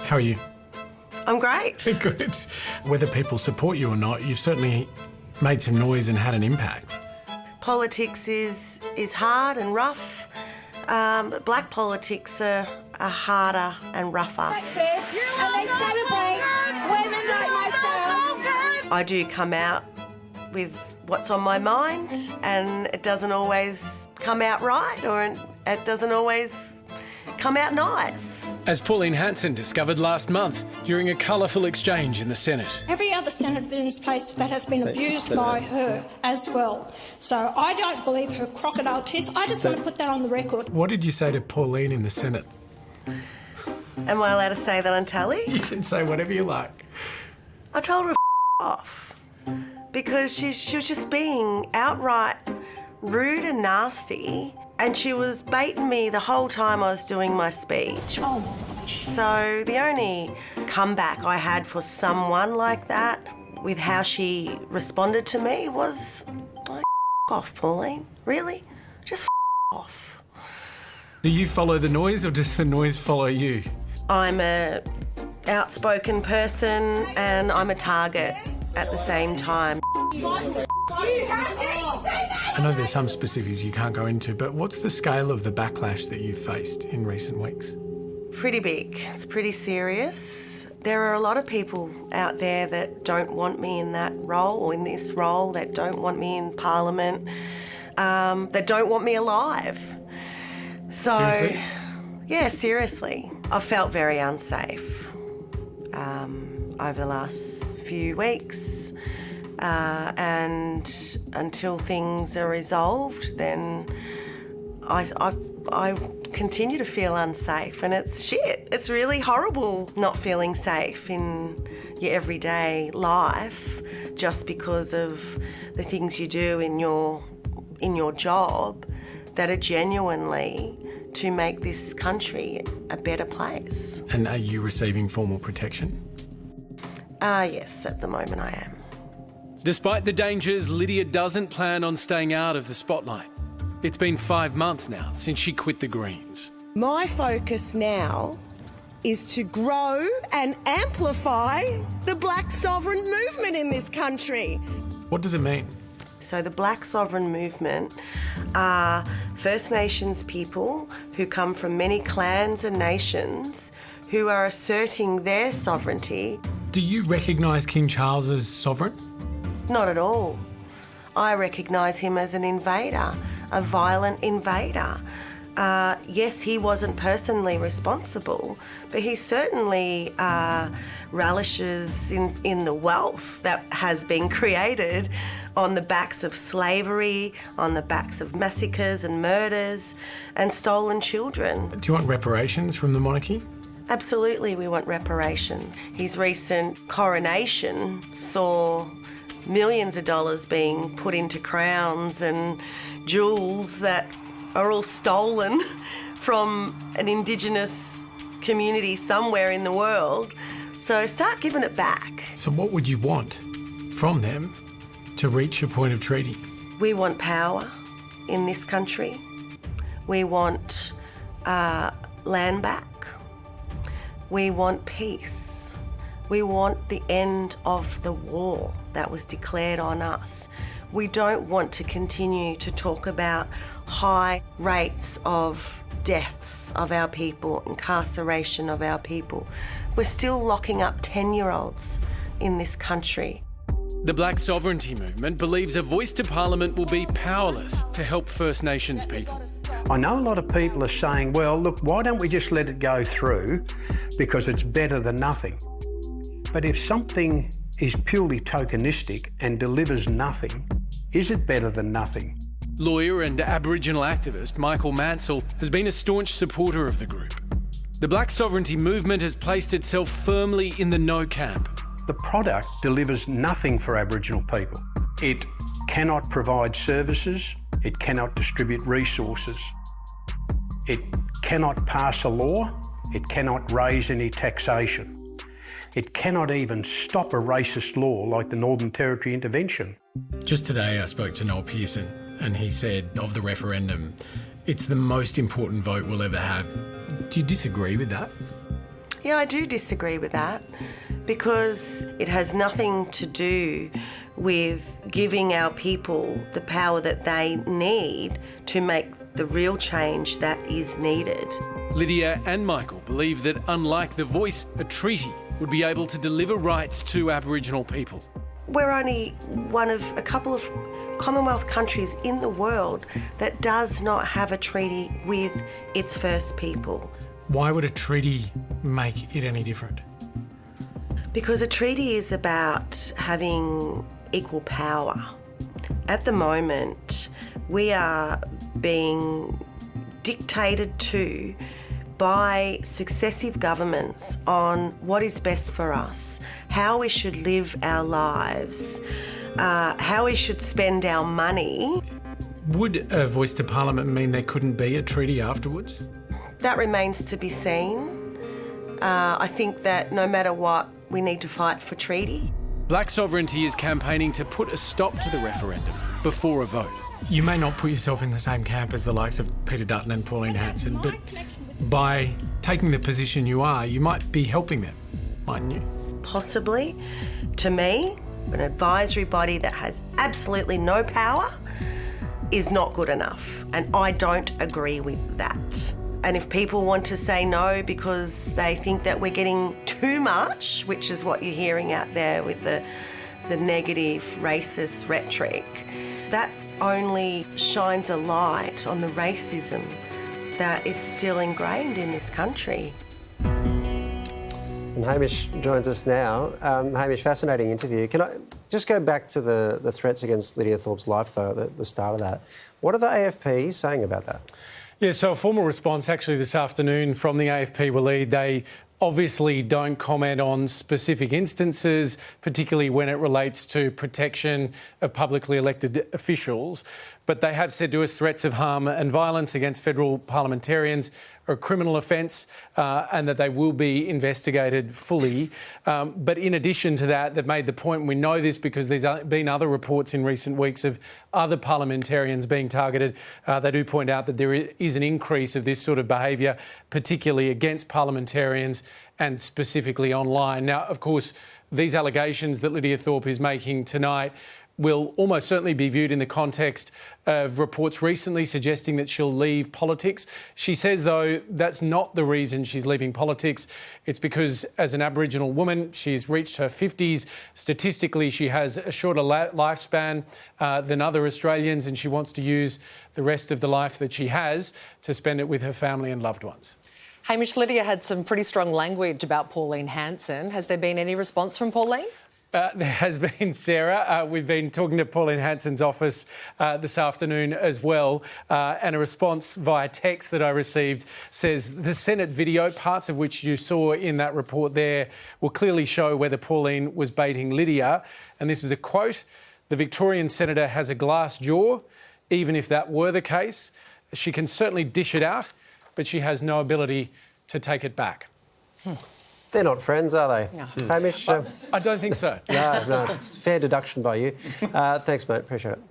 How are you? I'm great. Good. Whether people support you or not, you've certainly made some noise and had an impact. Politics is hard and rough. But black politics are harder and rougher. And they celebrate women like myself. I do come out with what's on my mind, and it doesn't always come out right, or it doesn't always come out nice. As Pauline Hanson discovered last month during a colourful exchange in the Senate. Every other senator in this place that has been abused by her as well. So I don't believe her crocodile tears. I just want to put that on the record. What did you say to Pauline in the Senate? Am I allowed to say that on telly? You can say whatever you like. I told her off because she was just being outright rude and nasty, and she was baiting me the whole time I was doing my speech. Oh my gosh. So the only comeback I had for someone like that with how she responded to me was, like, off, Pauline. Really? Just off. Do you follow the noise or does the noise follow you? I'm a outspoken person and I'm a target at the same time. I know there's some specifics you can't go into, but what's the scale of the backlash that you've faced in recent weeks? Pretty big. It's pretty serious. There are a lot of people out there that don't want me in that role, or in this role, that don't want me in Parliament, that don't want me alive. So, Seriously? Yeah, seriously. I've felt very unsafe over the last few weeks, and until things are resolved, then I continue to feel unsafe, and it's shit. It's really horrible not feeling safe in your everyday life just because of the things you do in your job that are genuinely to make this country a better place. And are you receiving formal protection? Yes, at the moment I am. Despite the dangers, Lidia doesn't plan on staying out of the spotlight. It's been 5 months now since she quit the Greens. My focus now is to grow and amplify the Blak Sovereign movement in this country. What does it mean? So the Blak Sovereign movement are First Nations people who come from many clans and nations who are asserting their sovereignty. Do you recognise King Charles as sovereign? Not at all. I recognise him as an invader, a violent invader. Yes, he wasn't personally responsible, but he certainly relishes in the wealth that has been created on the backs of slavery, on the backs of massacres and murders and stolen children. Do you want reparations from the monarchy? Absolutely, we want reparations. His recent coronation saw millions of dollars being put into crowns and jewels that are all stolen from an Indigenous community somewhere in the world. So start giving it back. So what would you want from them to reach a point of treaty? We want power in this country. We want land back. We want peace. We want the end of the war that was declared on us. We don't want to continue to talk about high rates of deaths of our people, incarceration of our people. We're still locking up 10-year-olds in this country. The Blak Sovereignty movement believes a voice to Parliament will be powerless to help First Nations people. I know a lot of people are saying, well, look, why don't we just let it go through because it's better than nothing. But if something is purely tokenistic and delivers nothing, is it better than nothing? Lawyer and Aboriginal activist Michael Mansell has been a staunch supporter of the group. The Blak Sovereignty movement has placed itself firmly in the no camp. The product delivers nothing for Aboriginal people. It cannot provide services, it cannot distribute resources, it cannot pass a law, it cannot raise any taxation. It cannot even stop a racist law like the Northern Territory intervention. Just today I spoke to Noel Pearson and he said of the referendum, it's the most important vote we'll ever have. Do you disagree with that? Yeah, I do disagree with that because it has nothing to do with giving our people the power that they need to make the real change that is needed. Lidia and Michael believe that unlike the Voice, a treaty would be able to deliver rights to Aboriginal people. We're only one of a couple of Commonwealth countries in the world that does not have a treaty with its First People. Why would a treaty make it any different? Because a treaty is about having equal power. At the moment, we are being dictated to by successive governments on what is best for us, how we should live our lives, how we should spend our money. Would a voice to Parliament mean there couldn't be a treaty afterwards? That remains to be seen. I think that no matter what, we need to fight for treaty. Blak Sovereignty is campaigning to put a stop to the referendum before a vote. You may not put yourself in the same camp as the likes of Peter Dutton and Pauline Hanson, but by taking the position you are, you might be helping them, mightn't you? Possibly. To me, an advisory body that has absolutely no power is not good enough, and I don't agree with that. And if people want to say no because they think that we're getting too much, which is what you're hearing out there with the negative racist rhetoric, that only shines a light on the racism that is still ingrained in this country. And Hamish joins us now. Hamish, fascinating interview. Can I just go back to the threats against Lidia Thorpe's life, though, at the start of that? What are the AFP saying about that? Yeah, so a formal response actually this afternoon from the AFP will lead. They obviously don't comment on specific instances, particularly when it relates to protection of publicly elected officials. But they have said to us threats of harm and violence against federal parliamentarians are a criminal offence and that they will be investigated fully. But in addition to that, they've made the point, and we know this because there's been other reports in recent weeks of other parliamentarians being targeted. They do point out that there is an increase of this sort of behaviour, particularly against parliamentarians and specifically online. Now, of course, these allegations that Lidia Thorpe is making tonight will almost certainly be viewed in the context of reports recently suggesting that she'll leave politics. She says, though, that's not the reason she's leaving politics. It's because as an Aboriginal woman, she's reached her 50s. Statistically, she has a shorter lifespan than other Australians, and she wants to use the rest of the life that she has to spend it with her family and loved ones. Hamish, Lidia had some pretty strong language about Pauline Hanson. Has there been any response from Pauline? There has been, Sarah. We've been talking to Pauline Hanson's office this afternoon as well, and a response via text that I received says the Senate video, parts of which you saw in that report there, will clearly show whether Pauline was baiting Lidia. And this is a quote: "The Victorian senator has a glass jaw. Even if that were the case, she can certainly dish it out, but she has no ability to take it back." They're not friends, are they? No. Hamish? I don't think so. No, it's fair deduction by you. Thanks, mate. Appreciate it.